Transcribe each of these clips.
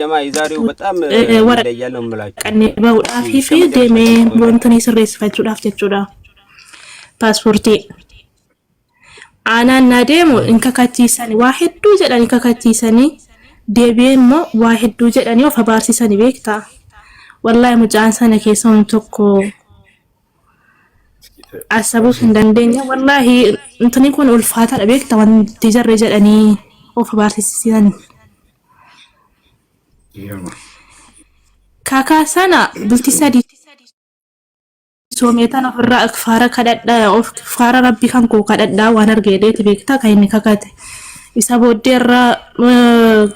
ጀማ ይዛሬው በጣም ይለያል ነው የምላችሁ። ቀኔ በውዳፊ ደሜ ወንተን ይስሬስፋችሁዳፍ ጀቹዳ ፓስፖርቴ አናና ደሞ እንከካቺሰኒ ዋሂዱ ጀዳኒ ከካቺሰኒ ደቤሞ ዋሂዱ ጀዳኒ ወፈባርሲሰኒ ቤክታ ወላሂ ሙጫንሰነ ከሰውን ተኮ አሰቡት እንደንደኛ ወላሂ እንትን ይኩን ኡልፋታ ቤክታ ወንት ይዘር ጀዳኒ ወፈባርሲሰኒ kakasana bultisadi sometana firra akfara kadadda of fara rabbi kan ko kadadda wanar gede tibekta kayni kakate isa bodderra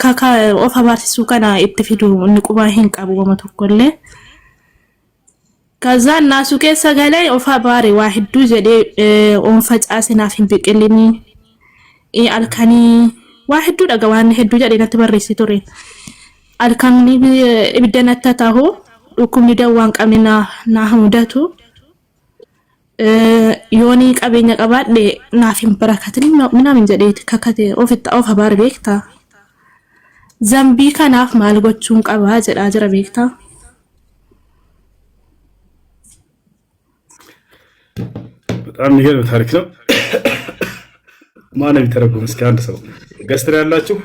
kaka of habarsisu kana ittifidu niquba hin qabu wama tokkolle kaza nasu kessa galay of habari wahidu jede on facasina fin biqilini alkani wahidu daga wan heddu jade natbarrisi tore alkamni ibdanata taho dukumni dawwan qamina na hamudatu yoni qabenya qabadde nafin barakatin minamin jadet kakate ofitta of habar bekta zambi kanaf mal gochun qaba jada jara bekta በጣም የሚገርም ታሪክ ነው። ማን የሚተረጉም እስኪ አንድ ሰው ገስትር ያላችሁ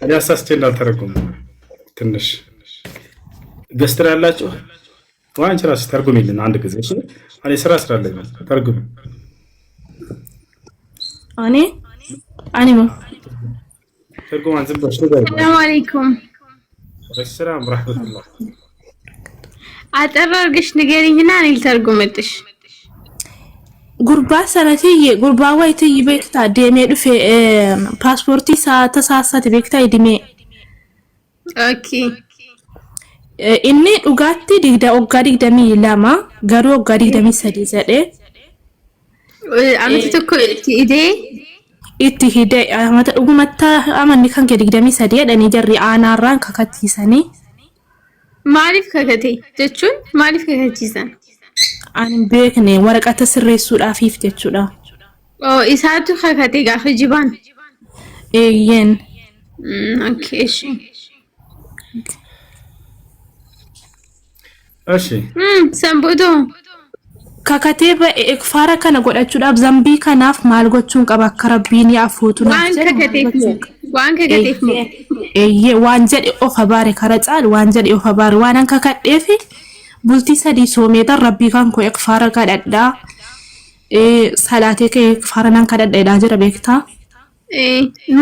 እኔ አሳስቼ እንዳልተረጉም ትንሽ ገስትር ያላችሁ ዋንች ራስ ተርጉሚልን አንድ ጊዜ እሺ። እኔ ስራ አለኝ ተርጉም። እኔ ተርጉም አንተ ብቻ ነው። ሰላም አለይኩም ወሰላም ወራህመቱላህ። አጠራርግሽ ንገሪኝና እኔ ልተርጉምልሽ። ጉርባ ሰነቲዬ ጉርባ ወይትይ ቤክታ ደሜ ዱፌ ፓስፖርቲ ተሳሳት ቤክታ ይድሜ ኦኬ inni dhugatti digda ogga digdami lama garu ogga digdami sadi zade amati tokko itti hide amata dhugumata amanni kan ke digdami sadi dani jarri aanarran kakattisani maalif kakate jechun maalif kakattisan an beekne waraqata sirreessuudhaafif jechuudha isaatu kakate gaafa jiban yen okay እሺ እሺ ሰምቦዶ kakateba ekfara kana godhachuudhaaf zambii kanaaf maal gochuun qaba karabbiin yaafuutu waan kakateef waan jedhe of habaare kara caal waan jedhe of habaare waan an kakadheef bultii sadii soomeetan rabbii kan ko ekfara kadhadha salaatee kee ekfara nan kadhadha jira beekta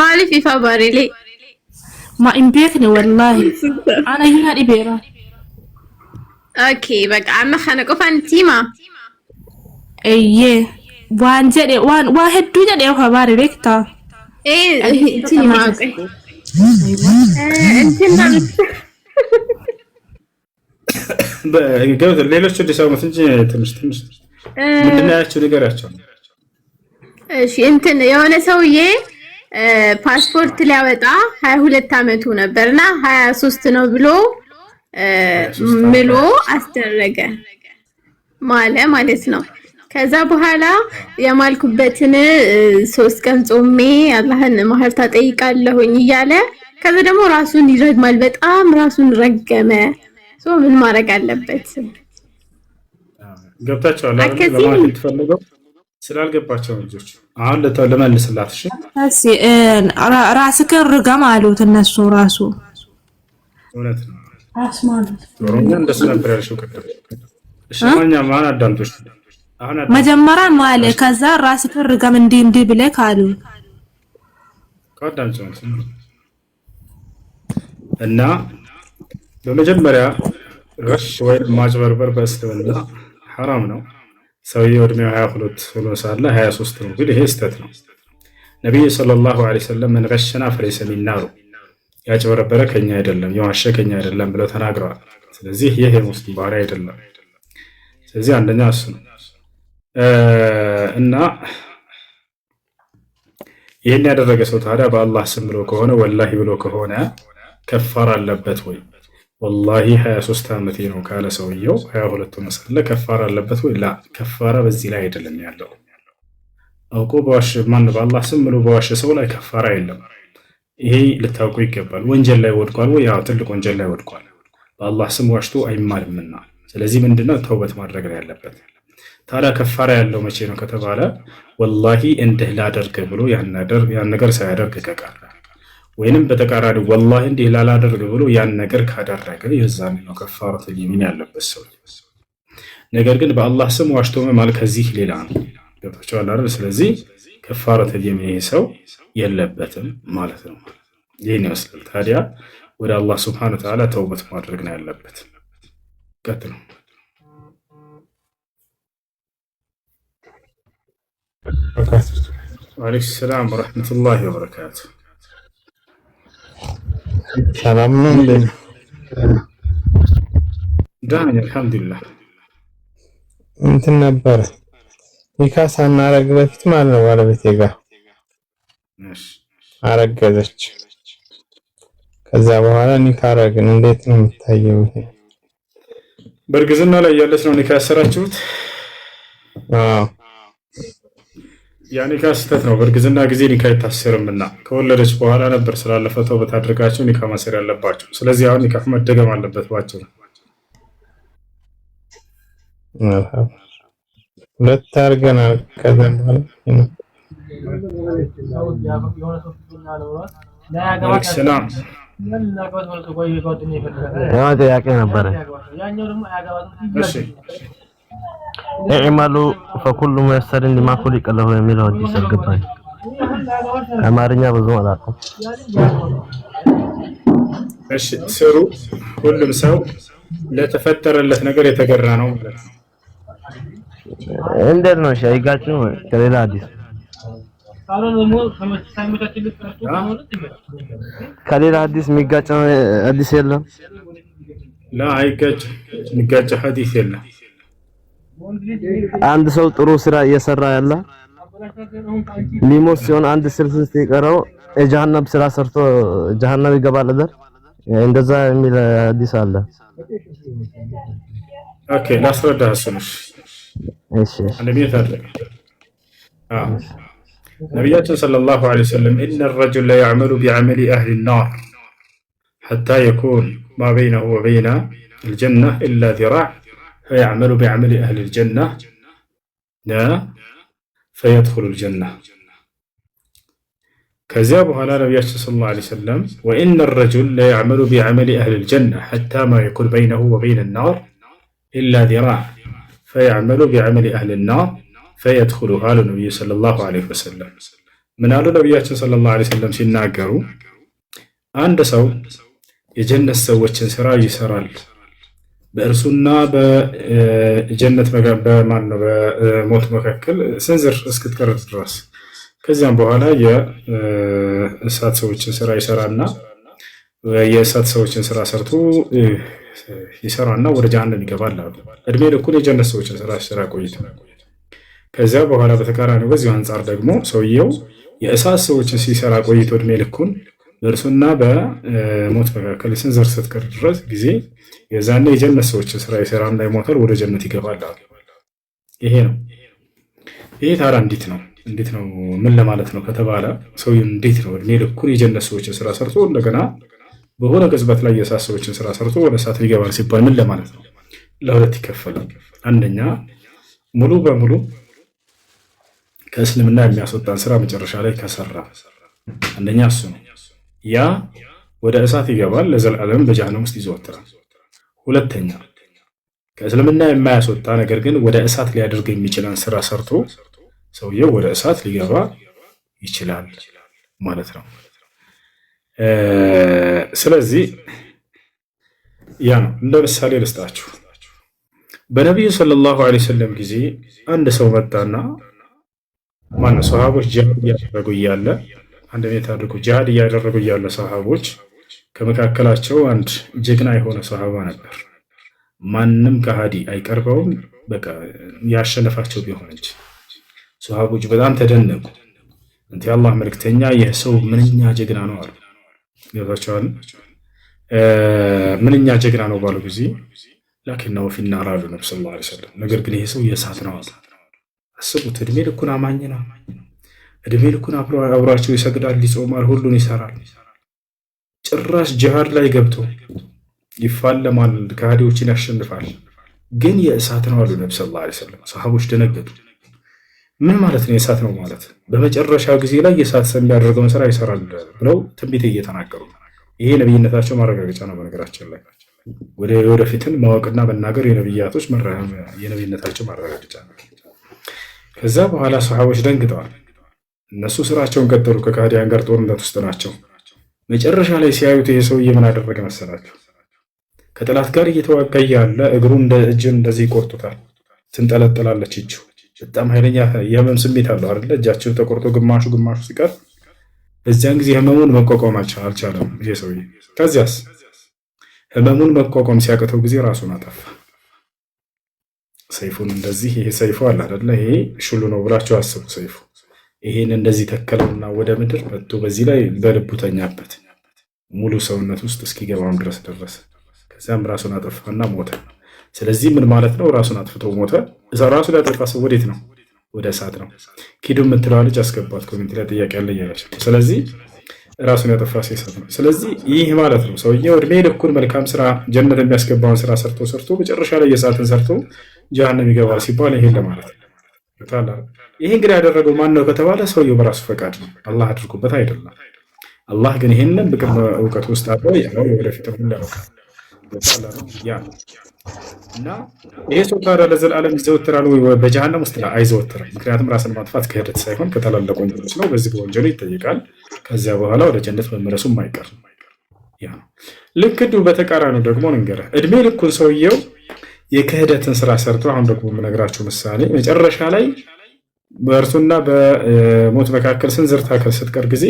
maalif ifa habaarele ma in beekne wallahi ana hina dhibeera okay bak amma khana qofan tima waan jedhe waan hedduu jedhe of habaare beekta tima እንትና በገብ ሌሎች ዲሳውንት እንጂ ትንሽ ምንድነው ነገራቸው? እሺ እንትን የሆነ ሰውዬ ፓስፖርት ሊያወጣ 22 አመቱ ነበርና 23 ነው ብሎ ምሎ አስደረገ ማለት ነው። ከዛ በኋላ የማልኩበትን 3 ቀን ጾሜ አላህን ማህርታ ጠይቃለሁኝ እያለ ከዛ ደግሞ ራሱን ይረግማል። በጣም ራሱን ረገመ። ምን ማድረግ አለበት? ገብታችኋል አይደል? ለማለት ተፈልገው ስላልገባቸው ልጆች አሁን ለመልስላት እሺ ራስክን ርገም አሉት እነሱ ራሱ እውነት ነው። አስማን ሮኛ እንደሱ ነበር ያልሽው ቅድም። እሺ ማኛ ማን አዳምጦሽ አሁን መጀመሪያ ማለ ከዛ ራስክን ርገም እንዲ ብለህ ካሉ ካዳምጪው እና በመጀመሪያ ረሽ ወይ ማጭበርበር በእስልምና حرام ነው። ሰውየው እድሜው 22 ሆኖ ሳለ 23 ነው ግን ይሄ ስተት ነው። ነብዩ ሰለላሁ ዐለይሂ ወሰለም من غشنا فليس منا ያጭበረበረ ከኛ አይደለም የዋሸ ከኛ አይደለም ብለው ተናግረዋል። ስለዚህ ይሄ ሙስሊም ባህሪ አይደለም። ስለዚህ አንደኛ እሱ ነው እና ይሄን ያደረገ ሰው ታዲያ በአላህ ስም ብሎ ከሆነ ወላሂ ብሎ ከሆነ ከፋራ አለበት ወይ? ወላሂ 23 ዓመቴ ነው ካለ ሰውየው 22 ነው ሳለ ከፋራ አለበት ወይ? ላ ከፋራ በዚህ ላይ አይደለም ያለው። አውቆ በዋሽ ማን በአላህ ስም ብሎ በዋሽ ሰው ላይ ከፋራ የለም። ይሄ ልታውቁ ይገባል። ወንጀል ላይ ወድቋል ወይ? ያው ትልቅ ወንጀል ላይ ወድቋል። በአላህ ስም ዋሽቶ አይማልምና፣ ስለዚህ ምንድነው ተውበት ማድረግ ነው ያለበት። ታዲያ ከፋራ ያለው መቼ ነው ከተባለ ወላሂ እንዲህ ላደርግ ብሎ ያን ነገር ሳያደርግ ከቀረ ወይንም በተቃራኒ ወላሂ እንዲህ ላላደርግ ብሎ ያን ነገር ካደረገ የዛን ነው ከፋረቱል የሚን ያለበት ሰው። ነገር ግን በአላህ ስም ዋሽቶ መማል ከዚህ ሌላ ነው። ገብታችኋል አይደል? ስለዚህ ከፋረቱል የሚን ሰው የለበትም ማለት ነው። ይህን ይመስላል። ታዲያ ወደ አላህ ስብሐነሁ ወተዓላ ተውበት ማድረግ ነው ያለበት። ቀጥሉ። ወአለይኩም ሰላም ወረሕመቱላሂ ወበረካቱ። ሰላም ነው እንዴ? ደህና ነኝ አልሐምዱሊላህ። እንትን ነበር ኒካ ሳናረግ በፊት ማለት ነው ባለቤቴ ጋር አረገዘች። ከዛ በኋላ ኒካ አረግን። እንዴት ነው የሚታየው ይሄ? በእርግዝና ላይ ያለች ነው ኒካ ያሰራችሁት? አዎ ያ ኒካ ስህተት ነው። በእርግዝና ጊዜ ኒካ አይታሰርምና ከወለደች በኋላ ነበር ስላለፈ ተውበት አድርጋችሁ ኒካ ማሰር ያለባችሁ። ስለዚህ አሁን ኒካ መደገም አለበት ባጭሩ። ሁለት አድርገናል። ከዛ በኋላ ሰላም ያው ጥያቄ ነበረ። እሺ ኢዕማሉ ፈኩሉ ሙየሰሪን ሊማ ኹሊቀ ለሁ የሚለው ሐዲስ አልገባኝ። አማርኛ ብዙ አላውቅም። እሺ ስሩ፣ ሁሉም ሰው ለተፈጠረለት ነገር የተገራ ነው ማለት ነው። እንዴት ነው? እሺ አይጋጭም ከሌላ ሐዲስ ከሌላ ሐዲስ የሚጋጭ ሐዲስ የለም። ላ አይጋጭም፣ የሚጋጭ ሐዲስ የለም። አንድ ሰው ጥሩ ስራ እየሰራ ያለ ሊሞት ሲሆን አንድ ስልስ ሲቀረው የጀሃነም ስራ ሰርቶ ጀሃነም ይገባል አይደል? እንደዛ የሚል ሐዲስ አለ። ኦኬ ላስረዳህ እሱንሽ። እሺ አንደኛ ታደርግ ነቢያችን ሰለላሁ ዐለይሂ ወሰለም ኢነ الرجل لا يعمل بعمل أهل النار حتى يكون ما بينه وبين الجنة إلا ذراع فيعمل بعمل أهل الجنة لا فيدخل الجنة. كذاب على نبي صلى الله عليه وسلم وإن الرجل لا يعمل بعمل أهل الجنة حتى ما يكون بينه وبين النار إلا ذراع فيعمل بعمل أهل النار فيدخل قال النبي صلى الله عليه وسلم. من قال النبي صلى الله عليه وسلم ሲናገሩ አንድ ሰው የጀነት ሰዎችን ስራ ይሰራል በእርሱና በጀነት በማን ነው በሞት መካከል ስንዝር እስክትቀር ድረስ ከዚያም በኋላ የእሳት ሰዎችን ስራ ይሰራና የእሳት ሰዎችን ስራ ሰርቶ ይሰራና ወደ ጀሃነም ይገባል አሉ። እድሜ ልኩን የጀነት ሰዎችን ስራ ሲሰራ ቆይቶ ከዚያ በኋላ በተቃራኒው በዚሁ አንጻር ደግሞ ሰውየው የእሳት ሰዎችን ሲሰራ ቆይቶ እድሜ ልኩን በእርሱና በሞት መካከል ስንዝር እስክትቀር ድረስ ጊዜ የዛኔ የጀነት ሰዎችን ስራ ይሰራና ይሞታል፣ ወደ ጀነት ይገባል አሉ። ይሄ ነው። ይሄ ታዲያ እንዴት ነው ምን ለማለት ነው ከተባለ ሰውየው እንዴት ነው እድሜ ልኩን የጀነት ሰዎችን ስራ ሰርቶ እንደገና በሆነ ቅጽበት ላይ የእሳት ሰዎችን ስራ ሰርቶ ወደ እሳት ይገባል ሲባል ምን ለማለት ነው? ለሁለት ይከፈላል። አንደኛ ሙሉ በሙሉ ከእስልምና የሚያስወጣን ስራ መጨረሻ ላይ ከሰራ አንደኛ እሱ ነው። ያ ወደ እሳት ይገባል፣ ለዘላለም በጀሃነም ውስጥ ይዘወተራል። ሁለተኛ ከእስልምና የማያስወጣ ነገር ግን ወደ እሳት ሊያደርግ የሚችልን ስራ ሰርቶ ሰውየው ወደ እሳት ሊገባ ይችላል ማለት ነው። ስለዚህ ያ ነው። እንደ ምሳሌ ልስጣችሁ። በነቢዩ ሰለላሁ ዐለይሂ ወሰለም ጊዜ አንድ ሰው መጣና ማነው ሰሃቦች ጂሃድ እያደረጉ እያለ አንድ ቤት አድርጎ ጂሃድ እያደረጉ እያለ ሰሃቦች ከመካከላቸው አንድ ጀግና የሆነ ሰሃባ ነበር። ማንም ከሃዲ አይቀርበውም፣ በቃ ያሸነፋቸው ቢሆን እንጂ። ሰሃቦች በጣም ተደነቁ። እንት የአላህ መልእክተኛ ይህ ሰው ምንኛ ጀግና ነው አሉ። ገብታችኋል? ምንኛ ጀግና ነው ባሉ ጊዜ ላኪነሁ ፊናር አሉ ነብዩ ሰለላሁ ዐለይሂ ወሰለም። ነገር ግን ይሄ ሰው የእሳት ነው አሉ። አስቡት፣ እድሜ ልኩን አማኝ ነው። እድሜ ልኩን አብሯቸው ይሰግዳል፣ ይጾማል፣ ሁሉን ይሰራል። ጭራሽ ጂሃድ ላይ ገብቶ ይፋለማል፣ ከሃዲዎችን ያሸንፋል። ግን የእሳት ነው አሉ ነብዩ ሰለላሁ ዐለይሂ ወሰለም። ሰሃቦች ደነገጡ። ምን ማለት ነው የእሳት ነው ማለት? በመጨረሻ ጊዜ ላይ የእሳት ሰው የሚያደርገውን ስራ ይሰራል ብለው ትንቢት እየተናገሩ ነው። ይሄ ነብይነታቸው ማረጋገጫ ነው። በነገራችን ላይ ወደፊትን ማወቅና መናገር የነብያቶች የነብይነታቸው ማረጋገጫ ነው። ከዛ በኋላ ሰሃቦች ደንግጠዋል። እነሱ ስራቸውን ቀጠሉ። ከካህዲያን ጋር ጦርነት ውስጥ ናቸው። መጨረሻ ላይ ሲያዩት ይሄ ሰውዬ ምን አደረገ መሰላቸው? ከጠላት ጋር እየተዋጋ ያለ እግሩ እንደ እጅን እንደዚህ ይቆርጡታል። ትንጠለጠላለች እጁ። በጣም ኃይለኛ የህመም ስሜት አለው አይደለ? እጃቸው ተቆርጦ ግማሹ ሲቀር በዚያን ጊዜ ህመሙን መቋቋም አልቻለም ይሄ ሰውዬ። ከዚያስ ህመሙን መቋቋም ሲያቅተው ጊዜ ራሱን አጠፋ። ሰይፉን እንደዚህ ይሄ ሰይፉ አለ አይደለ? ይሄ ሽሉ ነው ብላችሁ አስቡ። ሰይፉ ይሄን እንደዚህ ተከለውና ወደ ምድር መጥቶ በዚህ ላይ በልቡ ተኛበት። ሙሉ ሰውነት ውስጥ እስኪገባም ድረስ ደረሰ። ከዚያም ራሱን አጠፋና ሞተ። ስለዚህ ምን ማለት ነው? ራሱን አጥፍቶ ሞተ። ራሱን ያጠፋ ሰው ወዴት ነው? ወደ እሳት ነው። ኪዱ የምትለዋ ልጅ አስገባት ኮሜንት ላይ ጥያቄ ያለ እያለች ነው። ስለዚህ ራሱን ያጠፋ ሰው እሳት ነው። ስለዚህ ይህ ማለት ነው ሰውየው እድሜ ልኩን መልካም ስራ ጀነት የሚያስገባውን ስራ ሰርቶ መጨረሻ ላይ የእሳትን ሰርቶ ጀሃነም ይገባል ሲባል ይሄን ለማለት ነው። ይሄ እንግዲህ ያደረገው ማን ነው ከተባለ ሰውየው በራሱ ፈቃድ ነው፣ አላህ አድርጎበት አይደለም። አላህ ግን ይሄንን በቅድመ እውቀት ውስጥ አለው። ያው ወደፊት ሁሉ ያውቃል ያ እና ይሄ ሰው ታዲያ ለዘላለም ይዘወትራል ወይ በጀሃነም ውስጥ አይዘወትርም። ምክንያቱም ራስን ማጥፋት ክህደት ሳይሆን ከታላላቅ ወንጀሎች ነው። በዚህ በወንጀሉ ይጠይቃል። ከዚያ በኋላ ወደ ጀነት መመለሱ የማይቀር ያ ነው። ልክ እንዲሁ በተቃራኒው ደግሞ ንገረህ እድሜ ልኩን ሰውየው የክህደትን ስራ ሰርቶ፣ አሁን ደግሞ የምነግራችሁ ምሳሌ መጨረሻ ላይ በእርሱና በሞት መካከል ስንዝር ታክል ስትቀር ጊዜ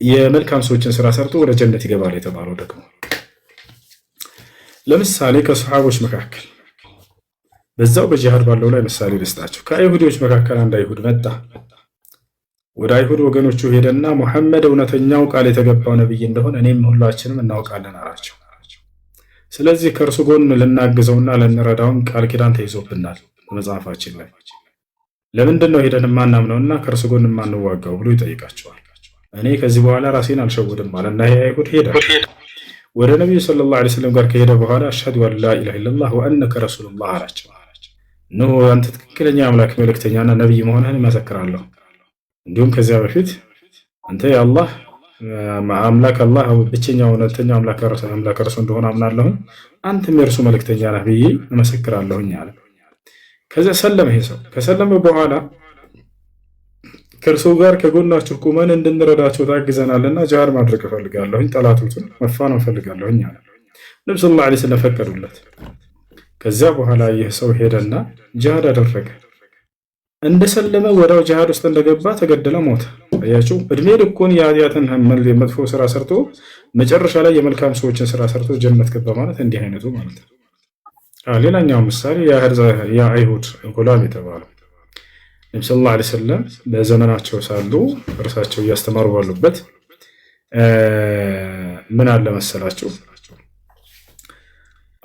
የመልካም ሰዎችን ስራ ሰርቶ ወደ ጀነት ይገባል የተባለው ደግሞ ለምሳሌ ከሰሃቦች መካከል በዛው በጂሃድ ባለው ላይ ምሳሌ ልስጣቸው። ከአይሁዶች መካከል አንድ አይሁድ መጣ። ወደ አይሁድ ወገኖቹ ሄደና ሙሐመድ እውነተኛው ቃል የተገባው ነብይ እንደሆነ እኔም ሁላችንም እናውቃለን አላቸው። ስለዚህ ከእርሱ ጎን ልናግዘውና ልንረዳውን ቃል ኪዳን ተይዞብናል በመጽሐፋችን ላይ። ለምንድን ነው ሄደን የማናምነውና ከእርሱ ጎን የማንዋጋው ብሎ ይጠይቃቸዋል። እኔ ከዚህ በኋላ ራሴን አልሸውድም አለና ይሄ አይሁድ ሄደ። ወደ ነብዩ ሰለላሁ ዐለይሂ ወሰለም ጋር ከሄደ በኋላ አሽሀዱ አን ላ ኢላሀ ኢለላህ ወአነከ ረሱሉላህ አላቸው። እነሆ አንተ ትክክለኛ አምላክ መልእክተኛና ነብይ መሆንህን እመሰክራለሁ። እንዲሁም ከዚያ በፊት አንተ የአላህ አምላክ አላህ ብቸኛው እውነተኛ አምላክ እርሱ እንደሆነ አምናለሁ፣ አንተም የእርሱ መልእክተኛ ነህ ብዬ እመሰክራለሁኝ አለ። ከዚያ ሰለመ። ይሄ ሰው ከሰለመ በኋላ ከእርሱ ጋር ከጎናችሁ ቁመን እንድንረዳቸው ታግዘናልና ጂሃድ ማድረግ እፈልጋለሁኝ፣ ጠላቶችን መፋን እፈልጋለሁኝ አለ። ነብዩ ሰለላሁ ዐለይሂ ወሰለም ፈቀዱለት። ከዚያ በኋላ ይህ ሰው ሄደና ጂሃድ አደረገ። እንደሰለመ ወዳው ጂሃድ ውስጥ እንደገባ ተገደለ፣ ሞተ። አያችሁ እድሜ ልኩን የኃጢአትን መጥፎ ስራ ሰርቶ መጨረሻ ላይ የመልካም ሰዎችን ስራ ሰርቶ ጀነት ገባ ማለት እንዲህ አይነቱ ማለት ነው። ሌላኛው ምሳሌ የአይሁድ ጉላም የተባለው ነብዩ ሰለላሁ ዐለይሂ ወሰለም በዘመናቸው ሳሉ እርሳቸው እያስተማሩ ባሉበት ምን አለ መሰላችሁ፣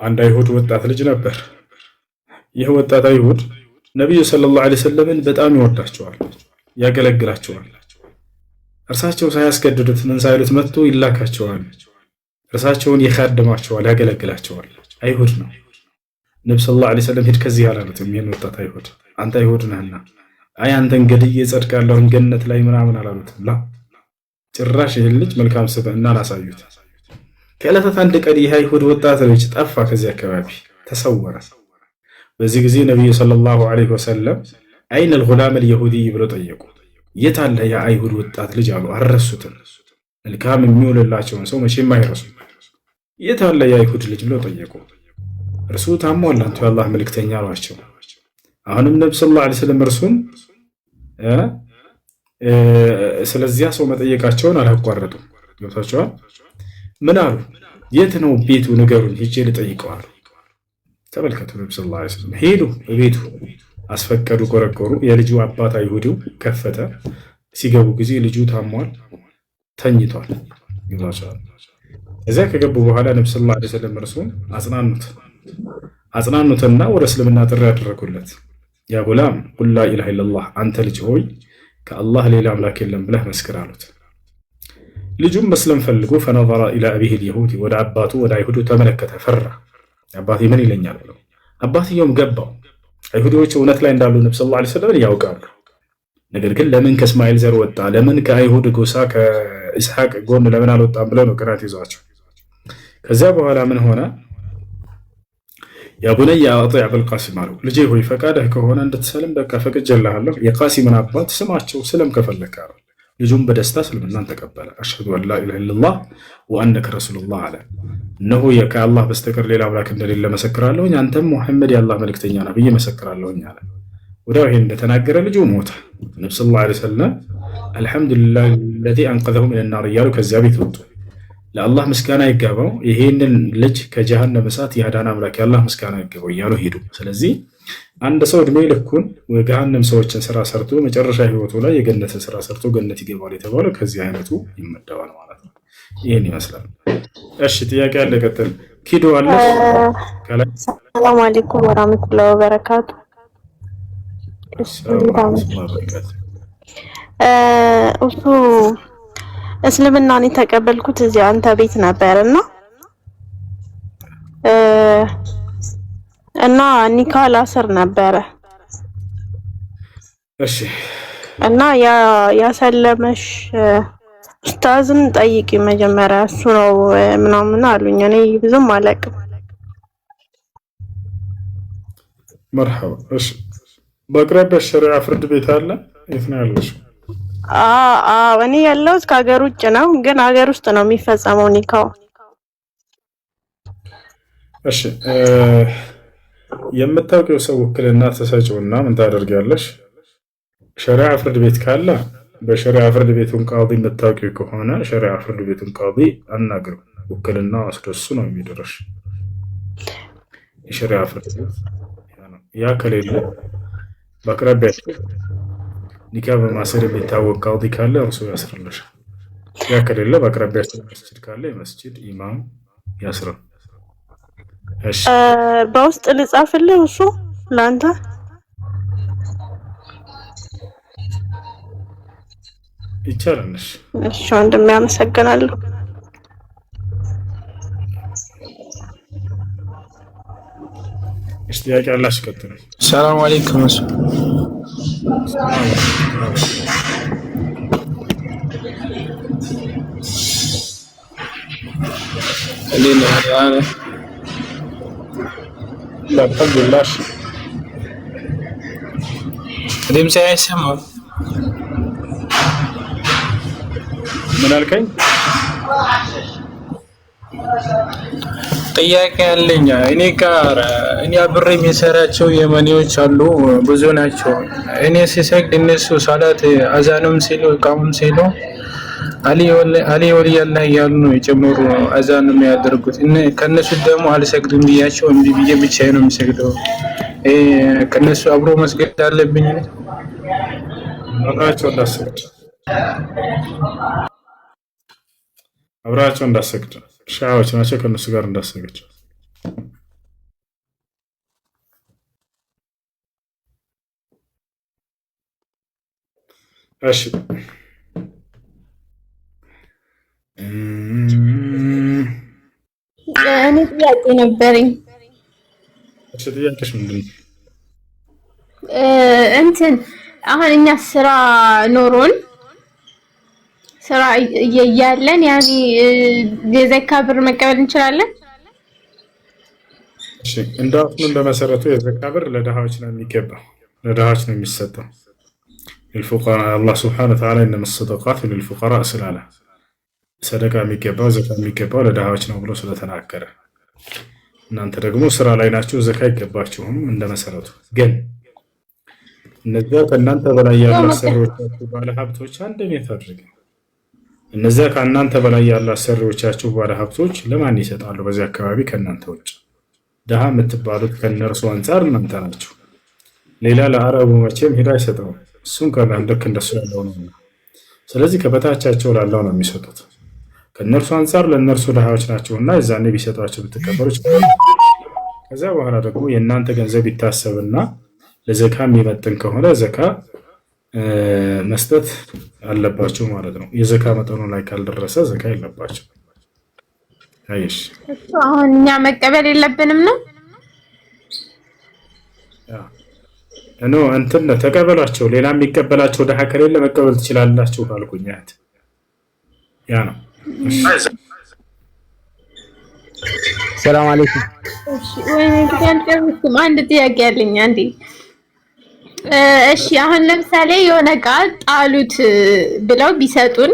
አንድ አይሁድ ወጣት ልጅ ነበር። ይህ ወጣት አይሁድ ነብዩ ሰለላሁ ዐለይሂ ወሰለምን በጣም ይወዳቸዋል፣ ያገለግላቸዋል። እርሳቸው ሳያስገድዱት ምን ሳይሉት መጥቶ ይላካቸዋል። እርሳቸውን ይखाድማቸዋል፣ ያገለግላቸዋል። አይሁድ ነው። ነብዩ ሰለላሁ ዐለይሂ ወሰለም ሂድ ከዚህ አላሉትም። ይሄን ወጣት አይሁድ አንተ አይሁድ ነህና አይ አንተን ገድዬ እጸድቃለሁ ገነት ላይ ምናምን አላሉትም። ላ ጭራሽ ይህን ልጅ መልካም ስብዕናን አሳዩት። ከዕለታት አንድ ቀን ይህ አይሁድ ወጣት ልጅ ጠፋ፣ ከዚህ አካባቢ ተሰወረ። በዚህ ጊዜ ነብዩ ሰለላሁ ዐለይሂ ወሰለም አይነ الغلام اليهودي ብለው ጠየቁ። የት አለ ያ አይሁድ ወጣት ልጅ አሉ። አልረሱትም። መልካም የሚውልላቸውን ሰው መቼም አይረሱም። የት አለ ያ አይሁድ ልጅ ብለው ጠየቁ። እርሱ ታሟል፣ አንተ የአላህ መልእክተኛ አሏቸው። አሁንም ነብዩ ሰለላሁ ዐለይሂ ወሰለም እርሱን ስለዚያ ሰው መጠየቃቸውን አላቋረጡም። ገብታችኋል? ምን አሉ? የት ነው ቤቱ ንገሩኝ፣ ሂጄ ልጠይቀው አሉ። ተመልከቱ፣ ነብዩ ሰለላሁ ዐለይሂ ወሰለም ሄዱ፣ ቤቱ አስፈቀዱ፣ ቆረቆሩ። የልጁ አባት አይሁዲው ከፈተ። ሲገቡ ጊዜ ልጁ ታሟል፣ ተኝቷል። ገብታችኋል? እዚያ ከገቡ በኋላ ነብዩ ሰለላሁ ዐለይሂ ወሰለም እርሱን አጽናኑትና ወደ እስልምና ጥሪ ያደረጉለት። ያ ጉላም ቁል ላ ኢላሀ ኢለላህ፣ አንተ ልጅ ሆይ ከአላህ ሌላ አምላክ የለም ብለህ መስክር አሉት። ልጁም መስለም ፈልጎ ፈነظر الى ابيه اليهودي ወደ አባቱ ወደ አይሁዱ ተመለከተ ፈራ አባቴ ምን ይለኛል ብሎ አባትየውም ገባው አይሁዶች እውነት ላይ እንዳሉ ነብዩ ሰለላሁ ዐለይሂ ወሰለም ያውቃሉ ነገር ግን ለምን ከእስማኤል ዘር ወጣ ለምን ከአይሁድ ጎሳ ከኢስሐቅ ጎን ለምን አልወጣም ብለው ነው ቅናት ይዟቸው ከዛ በኋላ ምን ሆነ ያ ቡነየ አጢዕ አልቃሲም አለው ልጄ ሆይ ፈቃድህ ከሆነ እንድትሰልም በቃ ፈቅጄልሃለሁ የቃሲምን አባት ስማቸው ስለም ከፈለከ ልጁም በደስታ እስልምናን ተቀበለ አሽሀዱ አን ላ ኢላሀ ኢለላህ ወአነከ ረሱሉላህ አለ እነሆ ከአላህ በስተቀር ሌላ አምላክ እንደሌለ መሰክራለሁ አንተም ሙሐመድ የአላህ መልእክተኛ ነህ ብዬ መሰክራለሁ አለ ወዲያው ይሄን እንደተናገረ ልጁ ሞተ ነብዩ ሰለላሁ ዐለይሂ ወሰለም አልሐምዱሊላህ الذي انقذه من النار እያሉ ከዚያ ቤት ወጡ ለአላህ ምስጋና ይገባው ይሄንን ልጅ ከጀሃነም እሳት ያዳነ አምላክ የአላህ ምስጋና ይገባው እያሉ ሄዱ ስለዚህ አንድ ሰው እድሜ ልኩን ወገሃነም ሰዎችን ስራ ሰርቶ መጨረሻ ህይወቱ ላይ የገነትን ስራ ሰርቶ ገነት ይገባል የተባለው ከዚህ አይነቱ ይመደባል ማለት ነው ይሄን ይመስላል እሺ ጥያቄ አለ ቀጥል ኪዶ አለ ሰላም አለይኩም ወራህመቱላሂ ወበረካቱ እሱ እስልምናን የተቀበልኩት እዚህ አንተ ቤት ነበርና እና ኒካ ላስር ነበረ እሺ እና ያሰለመሽ ኡስታዝን ጠይቂ መጀመሪያ እሱ ነው ምናምን አሉኝ እኔ ብዙም አላውቅም መርሐባ እሺ በአቅራቢያሽ ሸሪዓ ፍርድ ቤት አለ የት ነው ያለሽ እኔ ያለሁት ከሀገር ውጭ ነው ግን ሀገር ውስጥ ነው የሚፈጸመው ኒካው እሺ የምታውቂው ሰው ውክልና ተሰጪውና ምን ታደርጊያለሽ ሸሪዓ ፍርድ ቤት ካለ በሸሪዓ ፍርድ ቤቱን ቃዲ የምታውቂው ከሆነ ሸሪዓ ፍርድ ቤቱን ቃዲ አናግሩ ውክልና አስደሱ ነው የሚደርሽ የሸሪዓ ፍርድ ቤት ያ ከሌለ በአቅራቢያሽ ኒካ በማሰር የሚታወቅ ቃዲ ካለ እርሱ ያስርልሽ ያ ከሌለ በአቅራቢያሽ መስጂድ ካለ የመስጂድ ኢማም ያስራል እሺ በውስጥ ልጻፍልህ እሱ ላንተ ይቻላል እሺ ወንድሜ አመሰግናለሁ እሺ ጥያቄ አላሽ ቀጥሉ ሰላም አለይኩም አልሐምዱሊላህ ድምጼ አይሰማም ምን አልከኝ ጥያቄ አለኝ እኔ አብሬ የሚሰራቸው የመኔዎች አሉ ብዙ ናቸው እኔ ሲሰግድ እነሱ ሰላት አዛንም ሲሉ ቃሙም ሲሉ አሊ ወልያላህ ያሉ ነው የጨመሩ አዛን የሚያደርጉት ከነሱ ደግሞ አልሰግድም ብያቸው እንዴ ብዬ ብቻዬ ነው የሚሰግደው ከነሱ አብሮ መስገድ አለብኝ አብራቸው እንዳሰግድ ሻዎች ናቸው ከነሱ ጋር እንዳሰግድ እሺ እኔ ጥያቄ ነበረኝ እሺ ጥያቄሽ ምንድነው እንትን አሁን እኛ ስራ ኖሮን ስራ እያለን ያኔ የዘካ ብር መቀበል እንችላለን እሺ እንዳትኑ በመሰረቱ የዘካ ብር ለደሃዎች ነው የሚገባው ለደሃዎች ነው የሚሰጠው الفقراء الله سبحانه وتعالى انما الصدقات للفقراء سلاله صدقه የሚገባው ዘካ የሚገባው ለደሃዎች ነው ብሎ ስለተናገረ እናንተ ደግሞ ስራ ላይ ናችሁ ዘካ ይገባችሁም እንደመሰረቱ ግን እነዛ ከእናንተ በላይ ያሉ ሰሪዎቻችሁ ባለ ሀብቶች አንደኛት አድርገው እነዛ ከእናንተ በላይ ያሉ ሰሪዎቻችሁ ባለ ሀብቶች ለማን ይሰጣሉ በዚህ አካባቢ ከእናንተ ውጭ ደሃ የምትባሉት ከነርሱ አንፃር እናንተ ናችሁ ሌላ ለአረቡ መቼም ሄዳ አይሰጠው እሱን ከማንደክ እንደሱ ያለው ነው ስለዚህ ከበታቻቸው ላለው ነው የሚሰጡት ከነርሱ አንፃር ለነርሱ ደሃዎች ናቸውና እዛኔ ቢሰጣቸው ብትቀበሉ ከዛ በኋላ ደግሞ የእናንተ ገንዘብ ይታሰብና ለዘካ የሚመጥን ከሆነ ዘካ መስጠት አለባቸው ማለት ነው። የዘካ መጠኑ ላይ ካልደረሰ ዘካ የለባቸው። አይሽ አሁን እኛ መቀበል የለብንም ነው እኖ እንትን ተቀበሏቸው። ሌላ የሚቀበላቸው ደሃ ከሌለ መቀበል ትችላላችሁ ካልኩኝ ያ ነው። ሰላም አለይኩም። እሺ ወይ እንግዲህ አንድ ጥያቄ አለኝ አንዴ። እሺ አሁን ለምሳሌ የሆነ ዕቃ ጣሉት ብለው ቢሰጡን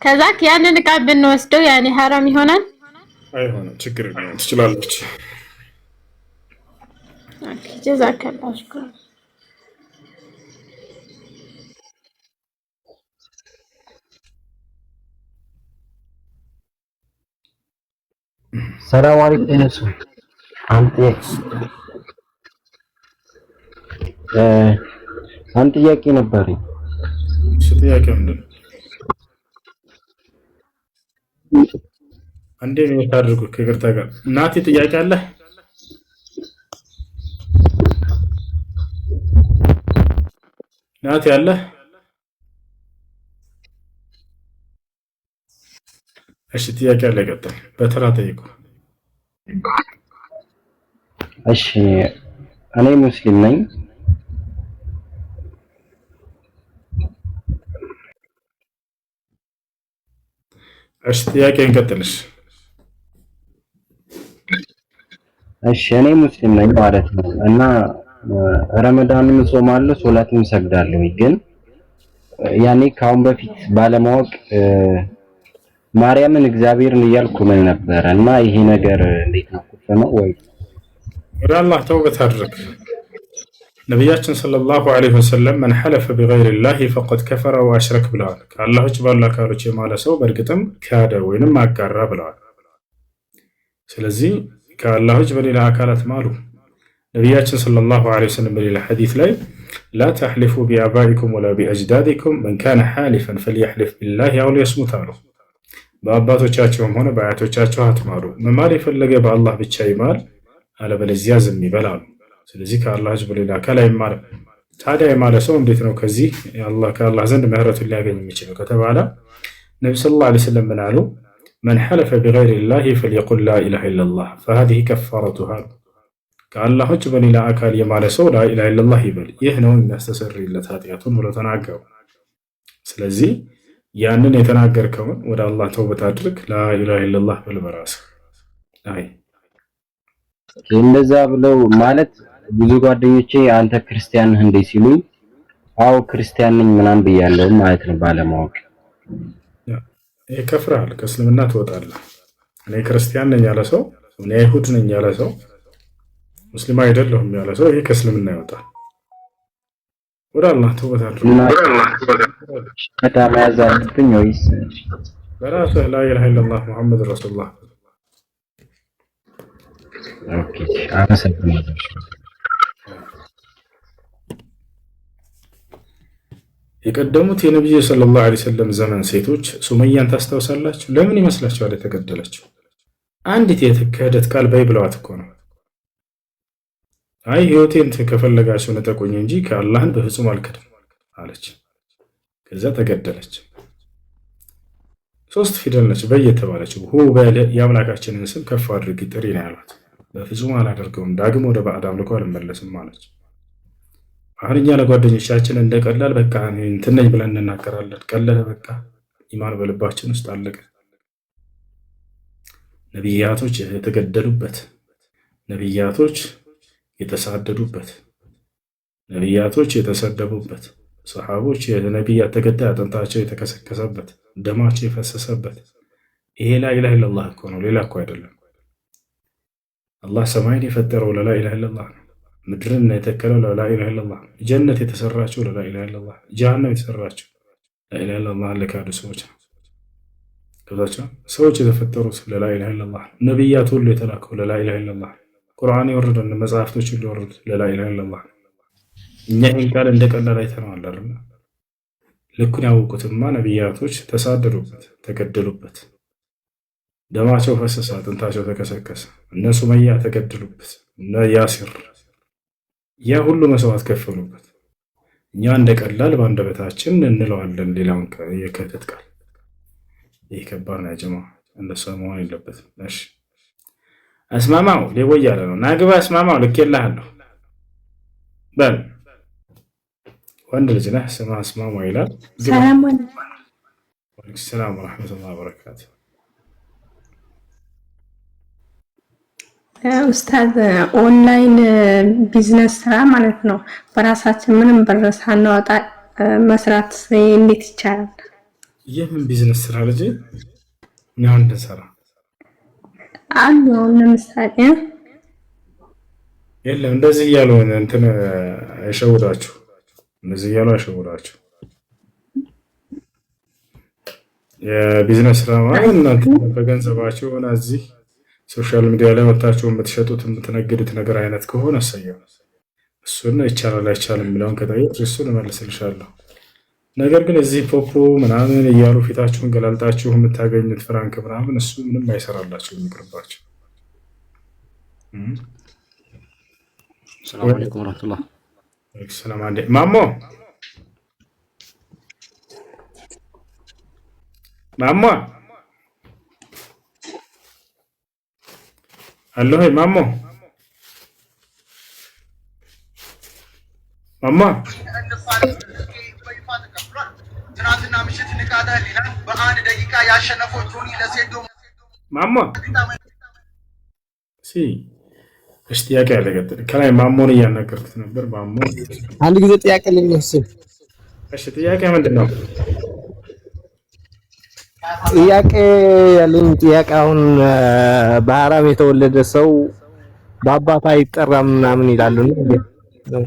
ከዛ ያንን ዕቃ ብንወስደው ያኔ ሐራም ይሆናል? አይሆንም፣ ችግር የለውም፣ ትችላለች። ኦኬ ጀዛከላሁ። ሰላም አለይኩም። እነሱ አንተ ጥያቄ ነበረኝ። እሺ ጥያቄ ምንድን ነው? አንዴ ነው ታድርጉ ከግርታ ጋር እናቴ ጥያቄ አለ? ናቲ አለ? እሺ ጥያቄ አለ፣ ቀጥል። በተራ ጠይቁ። እሺ እኔ ሙስሊም ነኝ። እሺ ጥያቄ እንቀጥልሽ። እሺ እኔ ሙስሊም ነኝ ማለት ነው እና ረመዳንም ጾማለሁ፣ ሶላትም ሰግዳለሁ። ግን ያኔ ካሁን በፊት ባለማወቅ ማርያምን እግዚአብሔርን እያልኩ ምን ነበር እና ይሄ ነገር እንዴት ነው? ኩፍር ነው ወይ? ወደ አላህ ተውበት አድርግ። ነቢያችን ሰለላሁ ዐለይሂ ወሰለም መን ሐለፈ ቢገይሪላሂ ፈቀድ ከፈረ ወአሽረክ ብለዋል። ከአላህ ውጭ ባሉ አካሎች የማለ ሰው በእርግጥም ካደ ወይንም አጋራ ብለዋል። ስለዚህ ከአላህ ውጭ በሌላ አካላት ማሉ። ነቢያችን ሰለላሁ ዐለይሂ ወሰለም በሌላ ሐዲስ ላይ ላ ተሕሊፉ ቢአባኢኩም ወላ ቢአጅዳዲኩም መን ካነ ሐሊፈን ፈልየሕሊፍ ቢላሂ አው ሊየስሙት አሉ። በአባቶቻቸውም ሆነ በአያቶቻቸው አትማሉ። መማል የፈለገ በአላህ ብቻ ይማል፣ አለበለዚያ ዝም ይበል አሉ። ስለዚህ ከአላህ ውጭ በሌላ አካል አይማልም። ታዲያ የማለ ሰው እንዴት ነው ከዚህ ከአላህ ዘንድ ምህረቱን ሊያገኝ የሚችለው ከተባለ ነቢ ሰለላሁ ዐለይሂ ወሰለም ምን አሉ? መን ሐለፈ ቢገይሪላሂ ፈልየቁል ላ ኢላሃ ኢለላህ ፈሃዚሂ ከፋረቱሃ። ከአላህ ውጭ በሌላ አካል የማለ ሰው ላ ኢላሃ ኢለላህ ይበል፣ ይህ ነው የሚያስተሰርይለት ኃጢአቱን ብለው ተናገሩ። ስለዚህ ያንን የተናገርከውን ወደ አላህ ተውበት አድርግ፣ ላ ኢላሃ ኢለላህ በል በራስህ። አይ እንደዛ ብለው ማለት ብዙ ጓደኞቼ አንተ ክርስቲያን ነህ እንዴ ሲሉኝ፣ አዎ ክርስቲያን ነኝ ምናምን ብያለሁ ማለት ነው ባለማወቅ። ይሄ ከፍራል፣ ከእስልምና ትወጣለህ። እኔ ክርስቲያን ነኝ ያለ ሰው፣ እኔ አይሁድ ነኝ ያለ ሰው፣ ሙስሊም አይደለሁም ያለ ሰው ይሄ ከእስልምና ይወጣል። ወደ አላህ ተውበት አድርግ። በጣም ያዛልብኝ ወይስ በራስህ ላ ኢላሃ ኢለላህ ሙሐመድ ረሱሉላህ። ኦኬ አመሰግናለሁ። የቀደሙት የነብዩ ሰለላሁ ዐለይሂ ወሰለም ዘመን ሴቶች ሱመያን ታስታውሳላችሁ? ለምን ይመስላችኋል የተገደለችው? አንዲት የክህደት ቃል በይ ብለዋት እኮ ነው። አይ ህይወቴን ከፈለጋችሁ ነጠቁኝ እንጂ ከአላህን በፍጹም አልክድም አለች። ከዛ ተገደለች። ሶስት ፊደል ነች በየተባለችው ሁ በለ የአምላካችንን ስም ከፍ አድርጊ ጥሪ ነው ያሏት። በፍጹም አላደርገውም፣ ዳግም ወደ ባዕድ አምልኮ አልመለስም አለች። አሁን እኛ ለጓደኞቻችን እንደቀላል በቃ እንትን ነኝ ብለን እንናገራለን። ቀለለ በቃ ኢማን በልባችን ውስጥ አለቀ። ነቢያቶች የተገደሉበት፣ ነቢያቶች የተሳደዱበት፣ ነቢያቶች የተሰደቡበት፣ ሰሃቦች የነቢያት ተከታይ አጥንታቸው የተከሰከሰበት፣ ደማቸው የፈሰሰበት ይሄ ላ ኢላሃ ኢለላህ እኮ ነው፣ ሌላ እኮ አይደለም። አላህ ሰማይን የፈጠረው ለላ ኢላሃ ኢለላህ ነው። ምድርን የተከለው ለላ ኢላሃ ኢለላህ ነው። ጀነት የተሰራቸው ለላ ኢላሃ ኢለላህ፣ ጀሃነም የተሰራቸው ለላ ኢላሃ ኢለላህ ለካዱ ሰዎች ነው። ከዛቸው ሰዎች የተፈጠሩት ለላ ኢላሃ ኢለላህ ነው። ነቢያት ሁሉ የተላከው ለላ ኢላሃ ኢለላህ፣ ቁርአን የወረደው መጽሐፍቶች ሁሉ የወረዱት ለላ ኢላሃ ኢለላህ። እኛ ይህን ቃል እንደቀላል አይተነዋል አይደል? ልኩን ያወቁትማ ነቢያቶች ተሳደዱበት፣ ተገደሉበት፣ ደማቸው ፈሰሰ፣ አጥንታቸው ተከሰከሰ። እነ ሱመያ ተገደሉበት፣ እነ ያሲር ያ ሁሉ መስዋዕት ከፈሉበት። እኛ እንደቀላል በአንደበታችን እንለዋለን ሌላውን የክህደት ቃል። ይህ ከባድ ነው ጀማ፣ እንደሱ መሆን የለበትም። እሺ አስማማው ሌቦ እያለ ነው። ናግባ አስማማው ልኬልሃለሁ በል። ወንድ ልጅ ነህ፣ ስማ አስማማው ይላል። ሰላም አለይኩም። ወአለይኩም ሰላም ወራህመቱላሂ ወበረካቱ። ኡስታዝ ኦንላይን ቢዝነስ ስራ ማለት ነው። በራሳችን ምንም ብር ሳናወጣ መስራት እንዴት ይቻላል? የምን ቢዝነስ ስራ ልጅ ነው እንደሰራ አሉ? ለምሳሌ የለም እንደዚህ እያሉ እንትን አይሸውዳችሁ፣ እንደዚህ እያሉ አይሸውዳችሁ። የቢዝነስ ስራ ማለት እናንተ በገንዘባችሁ ሆነ እዚህ ሶሻል ሚዲያ ላይ ወጣችሁ የምትሸጡት የምትነግዱት ነገር አይነት ከሆነ እሰየው፣ እሱን ይቻላል አይቻልም የሚለውን ከጠየቅ እሱን እመልስልሻለሁ። ነገር ግን እዚህ ፖፖ ምናምን እያሉ ፊታችሁን ገላልጣችሁ የምታገኙት ፍራንክ ምናምን እሱ ምንም አይሰራላችሁ፣ የሚቀርባችሁ። ሰላም አለይኩም ወራህመቱላህ። ሰላም አለይኩም ማሞ ማሞ አሎ ሄ ማሞ ማማ ትናንትና ምሽት ንቃተ ህሊና በአንድ ደቂቃ ያሸነፈው ጆኒ ለሴዶ ማማ እሺ ጥያቄ አለ። ከላይ ማሞን እያናገርኩት ነበር። ማሞ አንድ ጊዜ ጥያቄ ልንወስድ። እሺ ጥያቄ ምንድን ነው? ጥያቄ ያለኝ ጥያቄ አሁን በሐራም የተወለደ ሰው በአባት አይጠራም ምናምን ይላሉ ነው።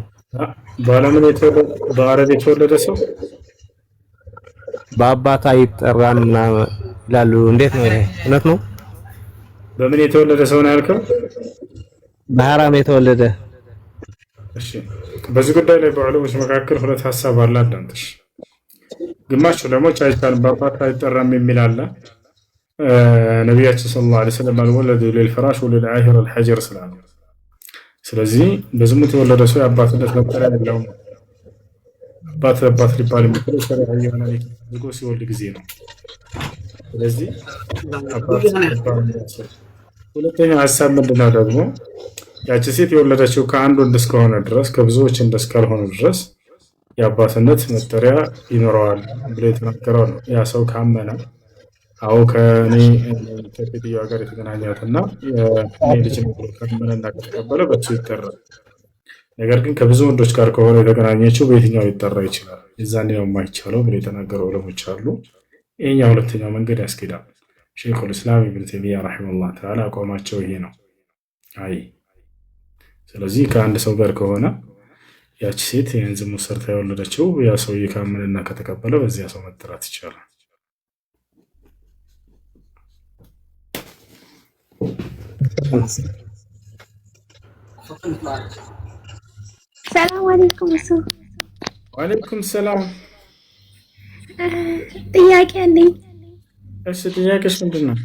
በአረብ የተወለደ ሰው በአባት አይጠራም ምናምን ይላሉ። እንዴት ነው ይሄ? እውነት ነው? በምን የተወለደ ሰው ነው ያልከው? በሐራም የተወለደ። እሺ በዚህ ጉዳይ ላይ በዑለሞች መካከል ሁለት ሐሳብ አለ። አዳምጥሽ። ግማሹ ደግሞ ቻይታን በአባት አይጠራም የሚል አለ። ነቢያችን ሰለላሁ ዐለይሂ ወሰለም አልወለዱ ሊልፍራሽ ወሊልዓሂር አልሐጀር ስላሉ፣ ስለዚህ በዝሙት የወለደ ሰው የአባትነት መጠሪያ የለውም። አባት ሊባል የሚችለው ሸሪዓ የሆነ ልጅ ሲወልድ ጊዜ ነው። ስለዚህ ሁለተኛው ሀሳብ ምንድነው ደግሞ ያቺ ሴት የወለደችው ከአንድ ወንድ እስከሆነ ድረስ ከብዙዎች ወንድ እስካልሆነ ድረስ የአባትነት መጠሪያ ይኖረዋል ብሎ የተናገረው ነው። ያ ሰው ካመነ አው ከኔ ከሴትዮዋ ጋር የተገናኛትና ልጅ ነው ካመነና ከተቀበለ በሱ ይጠራል። ነገር ግን ከብዙ ወንዶች ጋር ከሆነ የተገናኘችው በየትኛው ሊጠራ ይችላል? የዛኔ ነው የማይቻለው ብሎ የተናገረው ዑለሞች አሉ። ይሄኛው ሁለተኛው መንገድ ያስኬዳል። ሸይኹል ኢስላም ኢብኑ ተይሚያ ረሂመሁላህ ተዓላ አቋማቸው ይሄ ነው። አይ ስለዚህ ከአንድ ሰው ጋር ከሆነ ያቺ ሴት የዝሙት ሰርታ የወለደችው ያ ሰውዬ ካመነና ከተቀበለ በዚያ ሰው መጠራት ይቻላል። ሰላም አለይኩም። ወአለይኩም ሰላም። ጥያቄ አለኝ። እሺ ጥያቄሽ ምንድን ነው?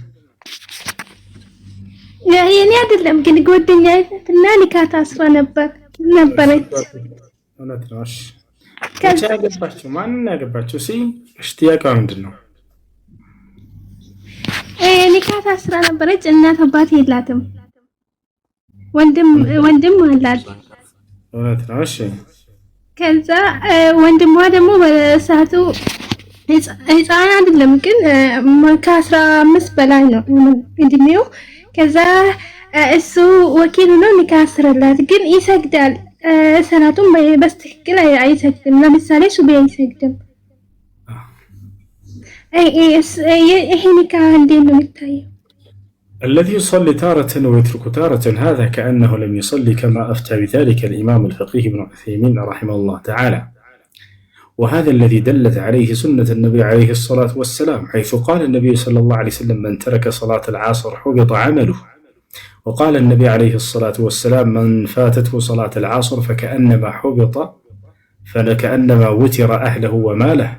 የኔ አይደለም ግን ጓደኛዬ እና ኒካህ ታስራ ነበረች። እውነት ነው። እሺ ከቻ ያገባችው ማንን ያገባችው? እሺ ጥያቄው ምንድን ነው? ኒካህ ታስራ ነበረች። እናት አባት የላትም፣ ወንድም አላት። እውነት ነው። እሺ ከዛ ወንድሟ ደግሞ በሰዓቱ ህፃን አይደለም ግን ከ15 በላይ ነው እድሜው። ከዛ እሱ ወኪሉ ነው ኒካህ አስረላት፣ ግን ይሰግዳል። ሰላቱን በስትክክል አይሰግድም። ለምሳሌ ሱቢ አይሰግድም። ይሄ ኒካህ እንዴት ነው የሚታየው? الذي يصلي تارة ويترك تارة هذا كأنه لم يصلي كما أفتى بذلك الإمام الفقيه ابن عثيمين رحمه الله تعالى، وهذا الذي دلت عليه سنة النبي عليه الصلاة والسلام، حيث قال النبي صلى الله عليه وسلم من ترك صلاة العصر حبط عمله، وقال النبي عليه الصلاة والسلام من فاتته صلاة العصر فكأنما وتر أهله وماله.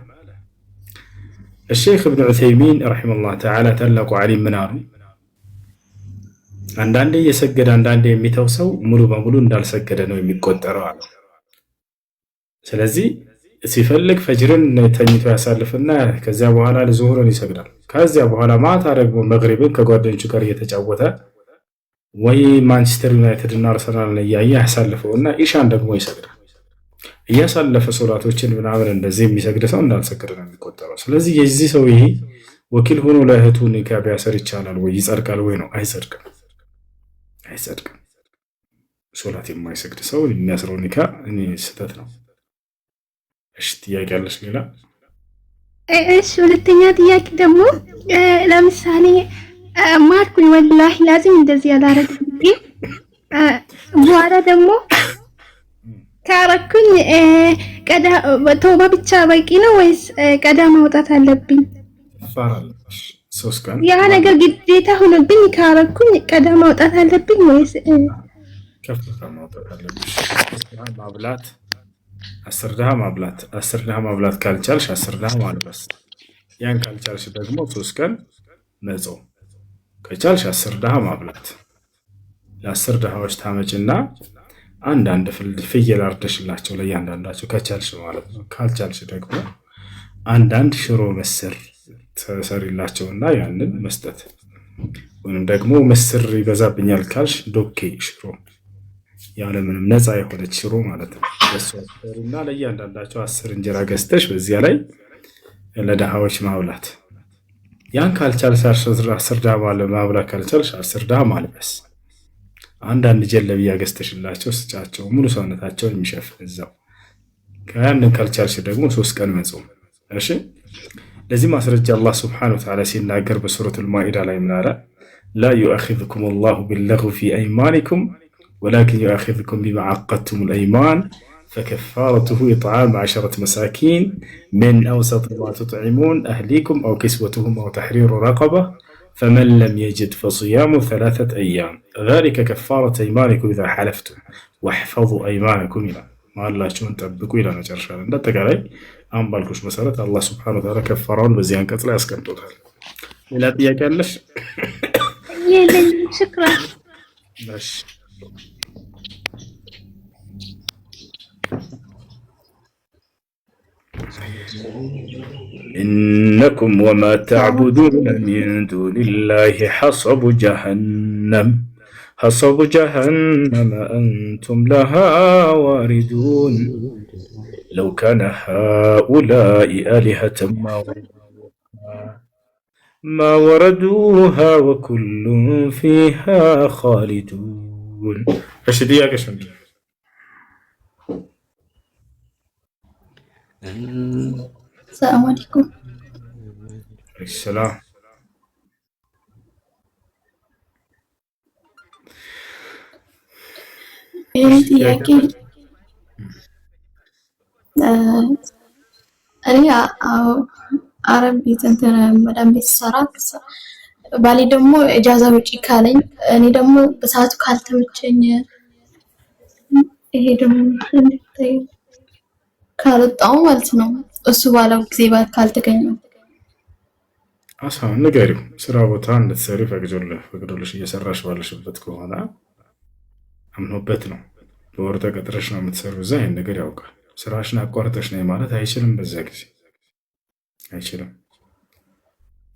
الشيخ ابن عثيمين رحمه الله تعالى تلق عليه منار አንዳንዴ የሰገደ አንዳንዴ የሚተው ሰው ሙሉ በሙሉ እንዳልሰገደ ነው የሚቆጠረው አለ። ስለዚህ ሲፈልግ ፈጅርን ተኝቶ ያሳልፍና ከዚያ በኋላ ለዙሁርን ይሰግዳል። ከዚያ በኋላ ማታ ደግሞ መግሪብን ከጓደኞቹ ጋር እየተጫወተ ወይ ማንቸስተር ዩናይትድ እና አርሰናልን እያየ ያሳልፈውና ኢሻን ደግሞ ይሰግዳል። እያሳለፈ ሶላቶችን ምናምን እንደዚህ የሚሰግድ ሰው እንዳልሰገደ ነው የሚቆጠረው። ስለዚህ የዚህ ሰው ይሄ ወኪል ሆኖ ለእህቱ ኒካ ቢያሰር ይቻላል ወይ? ይጸድቃል ወይ ነው? አይጸድቅም፣ አይጸድቅም። ሶላት የማይሰግድ ሰው የሚያስረው ኒካ ስህተት ነው። እሺ ጥያቄ አለሽ ሌላ? እሺ ሁለተኛ ጥያቄ ደግሞ ለምሳሌ ማርኩኝ ወላሂ ላዚም እንደዚህ ያላረግኩኝ በኋላ ደግሞ ካረኩኝ ቀዳ ተውባ ብቻ በቂ ነው ወይስ ቀዳ ማውጣት አለብኝ? ፈራለሽ 3 ቀን ያ ነገር ግዴታ ሆነብኝ ካረኩኝ ቀዳ ማውጣት አለብኝ ወይስ ከፍታ ማውጣት አለብሽ? ማብላት 10 ድሃ ማብላት 10 ድሃ ማብላት ካልቻልሽ 10 ድሃ ማልበስ። ያን ካልቻልሽ ደግሞ 3 ቀን መጾም። ከቻልሽ 10 ድሃ ማብላት ለ10 ድሃዎች ታመጭና አንዳንድ ፍየል አርደሽላቸው ለእያንዳንዳቸው ከቻልሽ ማለት ነው። ካልቻልሽ ደግሞ አንዳንድ ሽሮ ምስር ተሰሪላቸውና ያንን መስጠት። ወይም ደግሞ ምስር ይበዛብኛል ካልሽ ዶኬ ሽሮ ያለምንም ነፃ የሆነች ሽሮ ማለት ነው። እና ለእያንዳንዳቸው 10 እንጀራ ገዝተሽ በዚያ ላይ ለድሃዎች ማብላት። ያን ካልቻልሽ 10 ድሃ ማብላት ካልቻልሽ 10 ድሃ ማልበስ። አንዳንድ ጀለቢያ ገዝተሽላቸው ስጫቸው፣ ሙሉ ሰውነታቸውን የሚሸፍን እዛው። ከያንን ካልቻልሽ ደግሞ 3 ቀን መጾም። እሺ ለዚህ ማስረጃ አላህ ሱብሓነሁ ወተዓላ ሲናገር በሱረቱል ማኢዳ ላይ ምን አለ? ላ ዩአኺዙኩም አላሁ ቢለግዊ ፊ አይማኒኩም ወላኪን ዩአኺዙኩም ቢማ ዐቀድቱሙል አይማን ፈከፋረቱሁ ኢጥዓሙ 10 መሳኪን ሚን አውሰጢ ማ ቱጥዒሙን አህሊኩም አው ኪስወቱሁም አው ተሕሪሩ ረቀባ ፈመን ለም የጅድ ፈሲያሙ 3 አያም ዛሊከ ከፋረቱ አይማኒኩም ኢዛ ሐለፍቱም ወሕፈዙ አይማነኩም ይላል። መሃላችሁን ጠብቁ ይላል መጨረሻ ላይ። እንዳጠቃላይ አሁን ባልኩሽ መሰረት አላህ ሱብሓነሁ ወተዓላ ከፋራውን በዚህ አንቀጽ ላይ ያስቀምጦታል። ሌላ ጥያቄ አለሽ? የለኝም። ሽክራን። እሺ إنكم وما تعبدون من دون الله حصب جهنم أنتم لها واردون لو كان هؤلاء آلهة ما وردوها وكل فيها خالدون. ايش دياك ايش السلام عليكم. السلام. ጥያቄ እኔ አረብ ቤት እንትን መዳም ቤት ሰራ ባሌ ደግሞ እጃዛ ውጪ ካለኝ እኔ ደግሞ በሰዓቱ ካልተመቸኝ ይሄ ደግሞ እንድታይ ካልወጣሁ ማለት ነው እሱ ባለው ጊዜ ካልተገኘው አሳን ንገሪው። ስራ ቦታ እንድትሰሪ ፈቅዶልሽ እየሰራሽ ባለሽበት ከሆነ አምኖበት ነው። በወር ተቀጥረሽ ነው የምትሰሪው። እዛ ይሄን ነገር ያውቃል። ስራሽን አቋርጠሽ ነው ማለት አይችልም። በዛ ጊዜ አይችልም።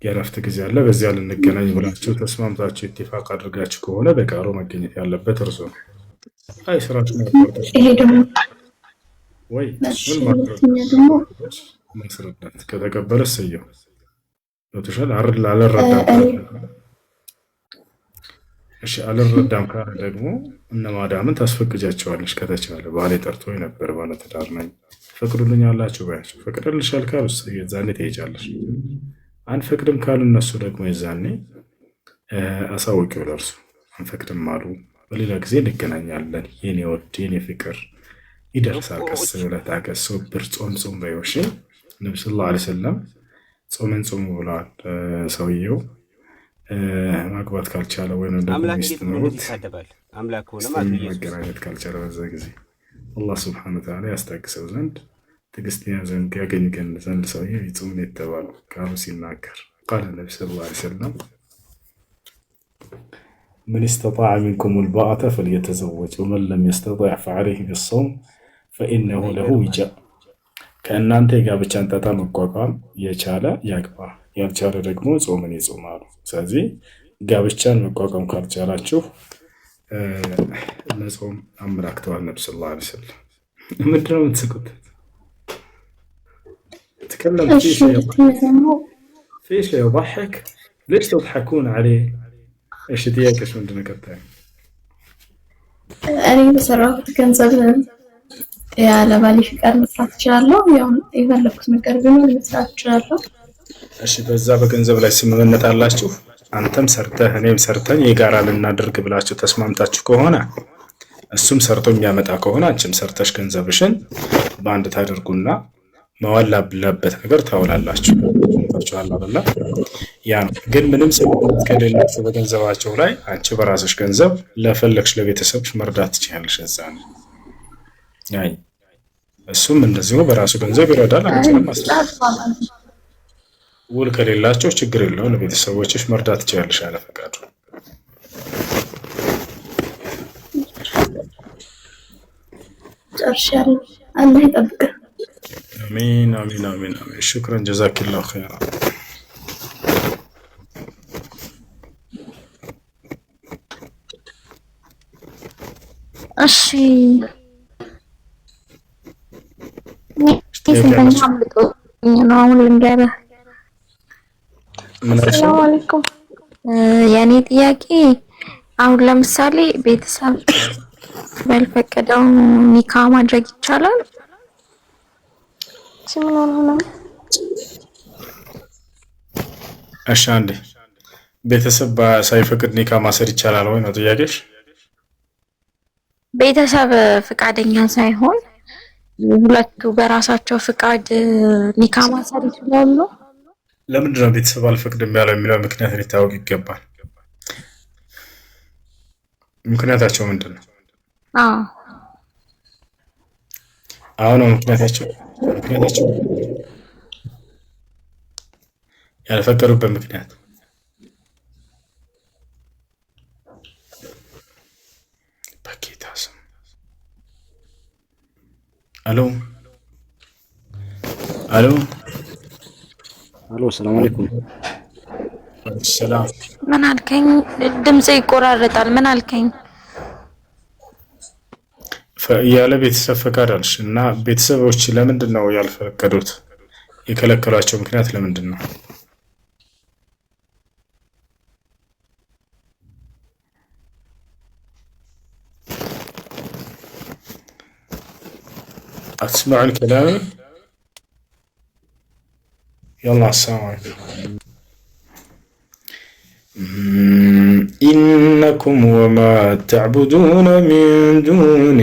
የእረፍት ጊዜ አለ። በዚያ ልንገናኝ ብላችሁ ተስማምታችሁ ኢትፋቅ አድርጋችሁ ከሆነ በቃሉ መገኘት ያለበት እርሱ ነው። አይ ስራሽን አቋርጠሽ ይሄ ደግሞ ወይ ማስረዳት ከተቀበለ ሰየው ወተሻል አልረዳም። እሺ አልረዳም ካለ ደግሞ እነማዳምን ታስፈቅጃቸዋለሽ ከተቻለ። ባሌ ጠርቶኝ ነበር ባለ ትዳር ነኝ ፈቅዱልኛላችሁ ባያቸው ፈቅደልሻል ካሉ የዛኔ ትሄጃለሽ። አንፈቅድም ካሉ እነሱ ደግሞ የዛኔ አሳውቂው ለእርሱ አንፈቅድም አሉ። በሌላ ጊዜ እንገናኛለን የኔ ወድ የኔ ፍቅር ይደርሳል። ቀስ ብለህ ታገስ። ሶብር ጾም በይው። እሺ ነብዩ ሰለላሁ ዐለይሂ ወሰለም ጾመን ጾሙ ብለዋል። ሰውየው ማግባት ካልቻለ ወይም ደግሞ ሚስት ኖሮት አምላክ ሆነ ማገናኘት ካልቻለ በዛ ጊዜ አላህ ሱብሓነሁ ወተዓላ ያስታግሰው ዘንድ ትዕግስት ዘንድ ያገኝ ዘንድ ሰውየው ይጾም የተባለው ቃሉ ሲናገር ቃለ ነብዩ ሰለላሁ ዐለይሂ ወሰለም من استطاع منكم الباءة فليتزوج ومن لم يستطع فعليه بالصوم فإنه له وجاء ከእናንተ የጋብቻን ጣጣ መቋቋም የቻለ ያግባ፣ ያልቻለ ደግሞ ጾምን ይጾማሉ። ስለዚህ ጋብቻን መቋቋም ካልቻላችሁ ለጾም አመላክተዋል ነብዩ ሰለላሁ ዐለይሂ ወሰለም። ምንድን ነው የምትስቁት? تكلم في شيء يضحك ليش تضحكون عليه؟ ايش تياكش من دون كتاب؟ እኔ በሰራሁት ገንዘብ ያለ ባሌ ፍቃድ መስራት እችላለሁ። ያው የፈለኩት ነገር ቢኖር መስራት እችላለሁ። እሺ፣ በዛ በገንዘብ ላይ ስምምነት አላችሁ? አንተም ሰርተህ እኔም ሰርተን የጋራ ልናደርግ ብላችሁ ተስማምታችሁ ከሆነ እሱም ሰርቶ የሚያመጣ ከሆነ አንቺም ሰርተሽ ገንዘብሽን በአንድ ታደርጉና መዋል ላበት ነገር ታውላላችሁ። አይደለ? ያ ነው። ግን ምንም ስምምነት ከሌላችሁ በገንዘባችሁ ላይ አንቺ በራስሽ ገንዘብ ለፈለግሽ ለቤተሰብሽ መርዳት ትችያለሽ። እዛ ነው ያይ እሱም እንደዚሁ በራሱ ገንዘብ ይረዳል። አንቺንም ውል ከሌላችሁ ችግር የለውም፣ ለቤተሰቦችሽ መርዳት ትችያለሽ ያለ ፈቃዱ። ጨርሻለሁ። አላህ ይጠብቅህ። አሚን አሚን አሚን አሚን። ሽክረን ጀዛኪላሁ ኸይራ። እሺ ስንተኛ አምልጦኝ ነው አሁን ልንገርህ። ሰላም አለይኩም። የኔ ጥያቄ አሁን ለምሳሌ ቤተሰብ ባልፈቀደው ኒካ ማድረግ ይቻላል? ምን ሆነ? እሺ አንዴ ቤተሰብ ሳይፈቅድ ኒካ ማሰር ይቻላል ወይ ነው ጥያቄሽ? ቤተሰብ ፍቃደኛ ሳይሆን ሁለቱ በራሳቸው ፍቃድ ኒካ ማሰር ይችላሉ? ለምንድን ነው ቤተሰብ አልፈቅድም ያለው የሚለው ምክንያት ሊታወቅ ይገባል። ምክንያታቸው ምንድን ነው? አሁን ምክንያታቸው ያልፈቀዱበት ምክንያት በጌታ ስም አሎ ሰላም አለይኩም። ሰላም። ምን አልከኝ? ድምጽ ይቆራረጣል። ምን አልከኝ? ያለ ቤተሰብ ፈቃድ አልሽ እና ቤተሰቦች ለምንድን ነው ያልፈቀዱት? የከለከሏቸው ምክንያት ለምንድን ነው? أتسمعون كلامي؟ يلا السلام عليكم. إنكم وما تعبدون من دون